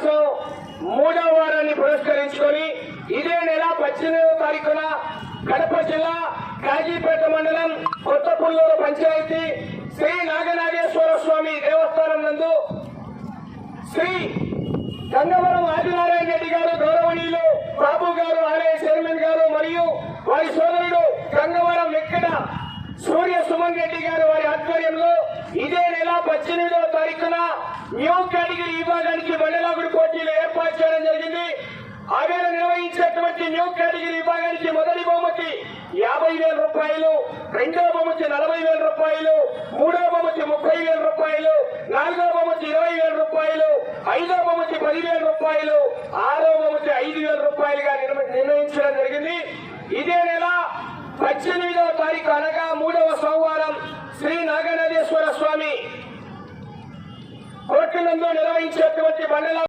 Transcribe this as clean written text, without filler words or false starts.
మాసం 3వ వారాన్ని పురస్కరించుకొని ఇదే నెల 18వ తారీఖున కడప జిల్లా కాజీపేట మండలం కొత్తపుల్లూరు పంచాయతీ శ్రీ నాగనాగేశ్వర స్వామి దేవస్థానం నందు శ్రీ గంగవరం ఆదినారాయణ రెడ్డి గారు గౌరవనీయులు బాబు గారు ఆలయ చైర్మన్ గారు మరియు వారి సోదరుడు గంగవరం వెంకట సూర్య సుమన్ రెడ్డి గారు వారి ఆధ్వర్యంలో ఇదే నెల 18వ తారీఖున న్యూ కేటగిరీ విభాగానికి బండలాగుడు పోటీలు ఏర్పాటు చేయడం జరిగింది. ఆ వేళ నిర్వహించేటువంటి న్యూ కేటగిరీ విభాగానికి మొదటి బహుమతి 50,000 రూపాయలు, రెండవ బహుమతి 40,000 రూపాయలు, మూడవ బహుమతి 30,000 రూపాయలు, నాలుగవ బహుమతి 20,000 రూపాయలు, ఐదవ బహుమతి 10,000 రూపాయలు, ఆరవ బహుమతి 5,000 రూపాయలుగా నిర్ణయించడం జరిగింది. ఇదే నెల 18వ తారీఖు అనగా 3వ సోమవారం శ్రీ నాగనాథేశ్వర స్వామి కోర్టు నందు నిర్వహించేటువంటి బండల